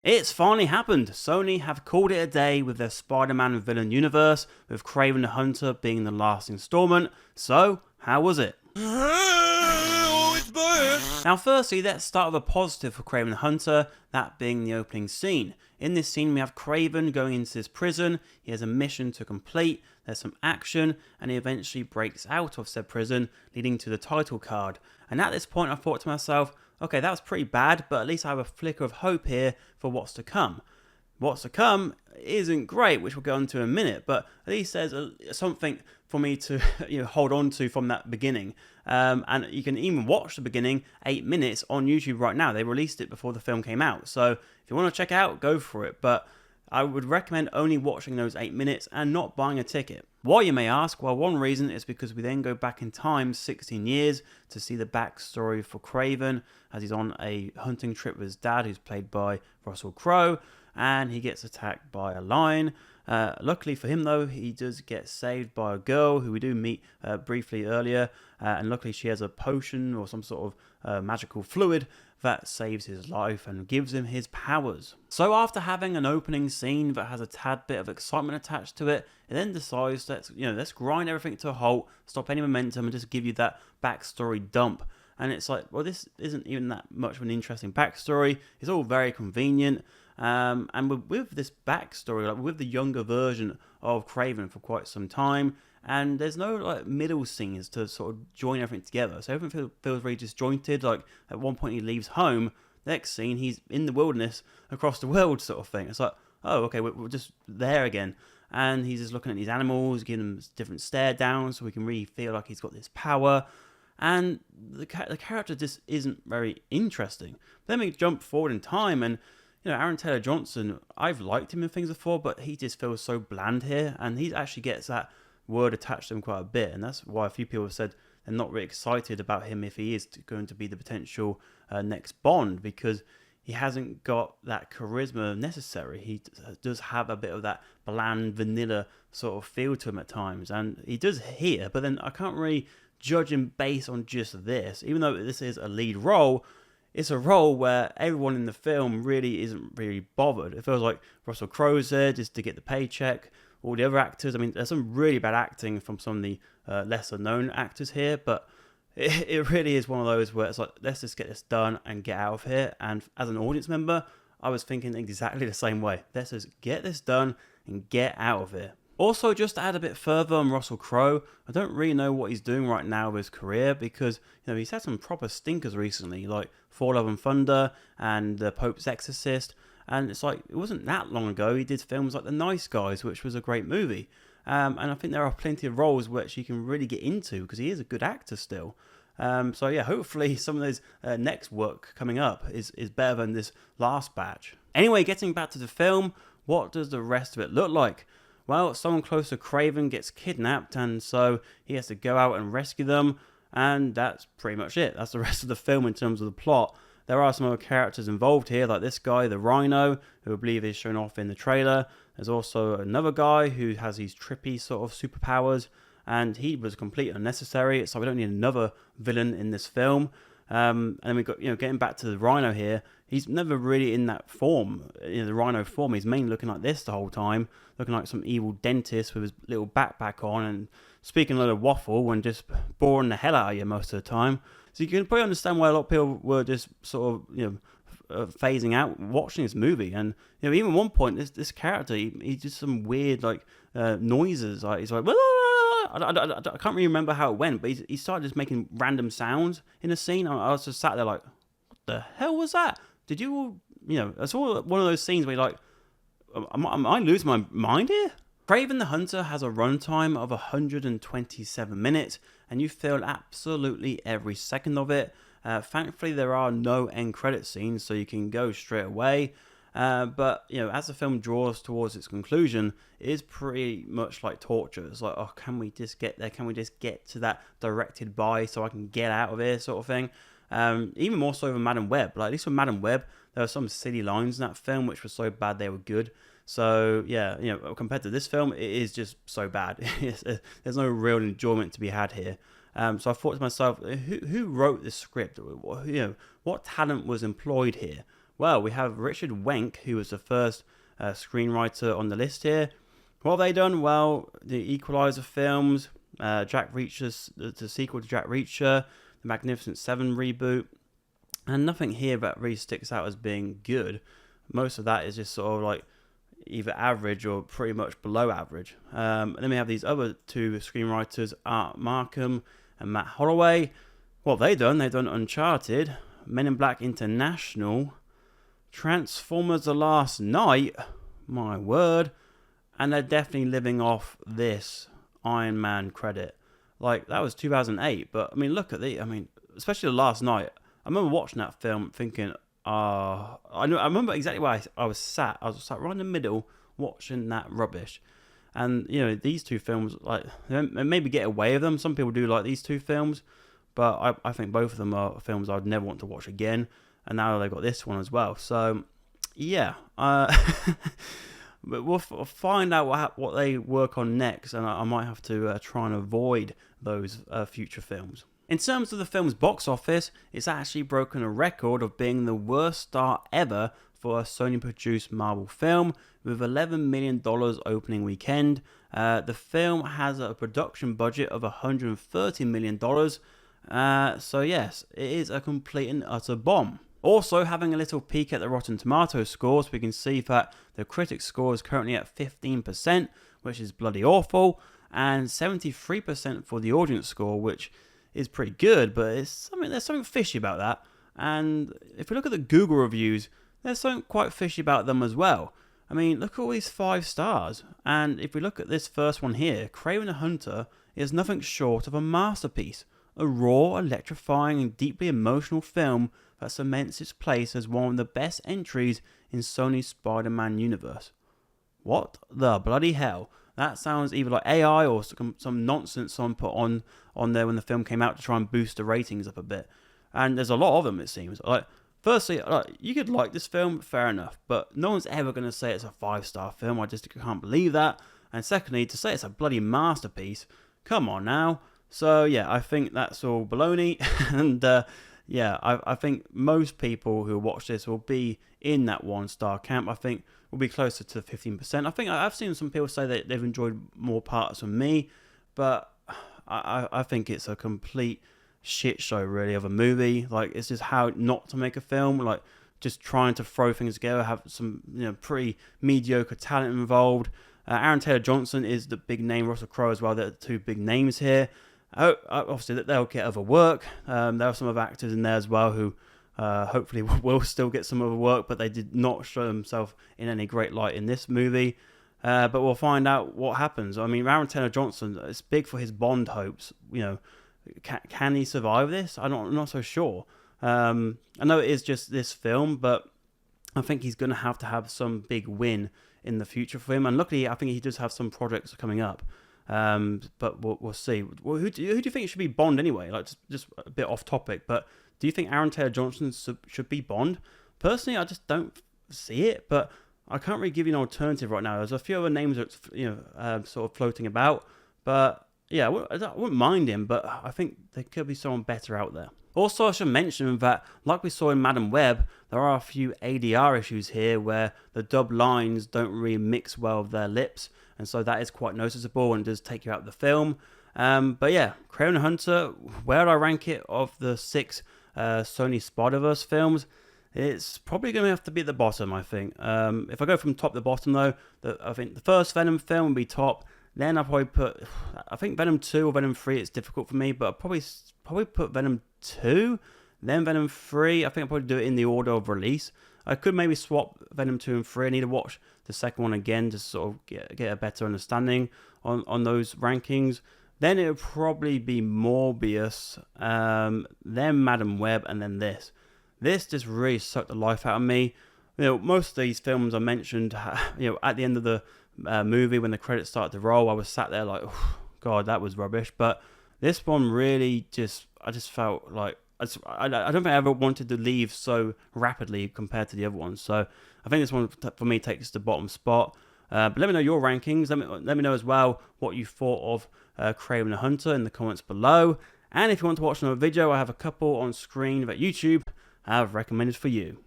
It's finally happened. Sony have called it a day with their Spider-Man villain universe, with Kraven the Hunter being the last installment. So, how was it? Oh, it's bad. Now firstly, let's start with a positive for Kraven the Hunter, that being the opening scene. In this scene we have Kraven going into this prison, he has a mission to complete, there's some action, and he eventually breaks out of said prison, leading to the title card. And at this point I thought to myself, okay, that was pretty bad, but at least I have a flicker of hope here for what's to come. What's to come isn't great, which we'll go into in a minute, but at least there's something for me to hold on to from that beginning. And you can even watch the beginning 8 minutes on YouTube right now. They released it before the film came out, so if you want to check it out, go for it. But I would recommend only watching those 8 minutes and not buying a ticket. Why, you may ask? Well, one reason is because we then go back in time 16 years to see the backstory for Kraven as he's on a hunting trip with his dad, who's played by Russell Crowe, and he gets attacked by a lion. Luckily for him, though, he does get saved by a girl who we do meet briefly earlier, and luckily she has a potion or some sort of magical fluid that saves his life and gives him his powers. So after having an opening scene that has a tad bit of excitement attached to it, it then decides let's grind everything to a halt, stop any momentum, and just give you that backstory dump. And it's like, well, this isn't even that much of an interesting backstory. It's all very convenient. And with this backstory, like with the younger version of Kraven for quite some time, and there's no like middle scenes to sort of join everything together. So everything feels very disjointed. Like at one point he leaves home, next scene he's in the wilderness across the world, sort of thing. It's like, oh, okay, we're just there again. And he's just looking at these animals, giving them different stare downs, so we can really feel like he's got this power. And the character just isn't very interesting. But then we jump forward in time, and Aaron Taylor Johnson, I've liked him in things before, but he just feels so bland here, and he actually gets that word attached to him quite a bit, and that's why a few people have said they're not really excited about him if he is going to be the potential next Bond, because he hasn't got that charisma necessary. He does have a bit of that bland, vanilla sort of feel to him at times, and he does here, but then I can't really judge him based on just this. Even though this is a lead role, it's a role where everyone in the film really isn't really bothered. It feels like Russell Crowe's there just to get the paycheck. All the other actors, I mean, there's some really bad acting from some of the lesser known actors here, but it really is one of those where it's like, let's just get this done and get out of here. And as an audience member, I was thinking exactly the same way. Let's just get this done and get out of here. Also, just to add a bit further on Russell Crowe, I don't really know what he's doing right now with his career, because he's had some proper stinkers recently, like Thor: Love and Thunder and The Pope's Exorcist, and it's like, it wasn't that long ago he did films like The Nice Guys, which was a great movie, and I think there are plenty of roles which he can really get into, because he is a good actor still. So yeah, hopefully some of those next work coming up is better than this last batch. Anyway, getting back to the film, what does the rest of it look like? Well, someone close to Kraven gets kidnapped, and so he has to go out and rescue them, and that's pretty much it. That's the rest of the film in terms of the plot. There are some other characters involved here, like this guy, the Rhino, who I believe is shown off in the trailer. There's also another guy who has these trippy sort of superpowers, and he was completely unnecessary, so we don't need another villain in this film. And then we've got, getting back to the Rhino here, he's never really in that form, the Rhino form. He's mainly looking like this the whole time, looking like some evil dentist with his little backpack on and speaking a lot of waffle and just boring the hell out of you most of the time. So you can probably understand why a lot of people were just sort of, phasing out watching this movie. And even at one point, this character, he did some weird noises. Like he's like, I can't really remember how it went, but he started just making random sounds in a scene. I was just sat there like, what the hell was that? Did you all, it's all one of those scenes where you're like, am I losing my mind here? Kraven the Hunter has a runtime of 127 minutes, and you feel absolutely every second of it. Thankfully, there are no end credit scenes, so you can go straight away. But as the film draws towards its conclusion, it is pretty much like torture. It's like, oh, can we just get there? Can we just get to that directed by so I can get out of here, sort of thing? Even more so than Madam Web. Like, at least with Madam Web, there were some silly lines in that film which were so bad they were good. So yeah, compared to this film, it is just so bad. There's no real enjoyment to be had here. So I thought to myself, who wrote this script? What talent was employed here? Well, we have Richard Wenk, who was the first screenwriter on the list here. What have they done? Well, the Equalizer films, Jack Reacher's, the sequel to Jack Reacher, the Magnificent Seven reboot, and nothing here that really sticks out as being good. Most of that is just sort of like either average or pretty much below average. And then we have these other two screenwriters, Art Markham and Matt Holloway. What have they done? They've done Uncharted, Men in Black International, Transformers The Last Night, my word, and they're definitely living off this Iron Man credit. Like, that was 2008, but I mean, look at especially The Last Night. I remember watching that film thinking, I remember exactly where I was sat. I was sat right in the middle watching that rubbish. And, these two films, like, they maybe get away with them. Some people do like these two films, but I think both of them are films I'd never want to watch again. And now they've got this one as well. So, yeah. But we'll find out what they work on next, and I might have to try and avoid those future films. In terms of the film's box office, it's actually broken a record of being the worst start ever for a Sony-produced Marvel film, with $11 million opening weekend. The film has a production budget of $130 million, so yes, it is a complete and utter bomb. Also, having a little peek at the Rotten Tomatoes scores, we can see that the critic score is currently at 15%, which is bloody awful, and 73% for the audience score, which is pretty good, but there's something fishy about that. And if we look at the Google reviews, there's something quite fishy about them as well. I mean, look at all these 5 stars, and if we look at this first one here, Kraven the Hunter is nothing short of a masterpiece, a raw, electrifying, and deeply emotional film that cements its place as one of the best entries in Sony's Spider-Man universe. What the bloody hell? That sounds either like AI or some nonsense someone put on there when the film came out to try and boost the ratings up a bit. And there's a lot of them, it seems. Like, firstly, you could like this film, fair enough, but no one's ever going to say it's a 5-star film. I just can't believe that. And secondly, to say it's a bloody masterpiece, come on now. So yeah, I think that's all baloney. And yeah, I think most people who watch this will be in that 1-star camp. I think will be closer to 15%. I think I've seen some people say that they've enjoyed more parts than me, but I think it's a complete shit show really of a movie. Like, it's just how not to make a film, like just trying to throw things together, have some pretty mediocre talent involved. Aaron Taylor Johnson is the big name, Russell Crowe as well. They're the two big names here. Obviously that they'll get other work. There are some other actors in there as well who hopefully will still get some other work, but they did not show themselves in any great light in this movie. But we'll find out what happens. I mean, Aaron Taylor Johnson is big for his Bond hopes. Can he survive this? I'm not so sure. I know it is just this film, but I think he's going to have some big win in the future for him. And luckily, I think he does have some projects coming up. But we'll see. Well, who do you think should be Bond anyway? Like, just a bit off topic, but do you think Aaron Taylor Johnson should be Bond? Personally, I just don't see it, but I can't really give you an alternative right now. There's a few other names that sort of floating about, but yeah, I wouldn't mind him, but I think there could be someone better out there. Also, I should mention that, like we saw in Madam Web, there are a few ADR issues here where the dub lines don't really mix well with their lips, and so that is quite noticeable and does take you out of the film. But yeah, Kraven the Hunter, where would I rank it of the 6 Sony Spider-Verse films? It's probably going to have to be at the bottom, I think. If I go from top to bottom, though, I think the first Venom film would be top. Then I'll probably I think Venom 2 or Venom 3, it's difficult for me, but I'll probably put Venom 2, then Venom 3. I think I'll probably do it in the order of release. I could maybe swap Venom 2 and 3. I need to watch the second one again to sort of get a better understanding on those rankings. Then it would probably be Morbius, then Madam Web, and then this. This just really sucked the life out of me. Most of these films I mentioned, at the end of the movie when the credits started to roll, I was sat there like, oh, God, that was rubbish. But this one really I just felt like, I don't think I ever wanted to leave so rapidly compared to the other ones. So I think this one, for me, takes the bottom spot. But let me know your rankings. Let me know as well what you thought of Kraven the Hunter in the comments below. And if you want to watch another video, I have a couple on screen that YouTube have recommended for you.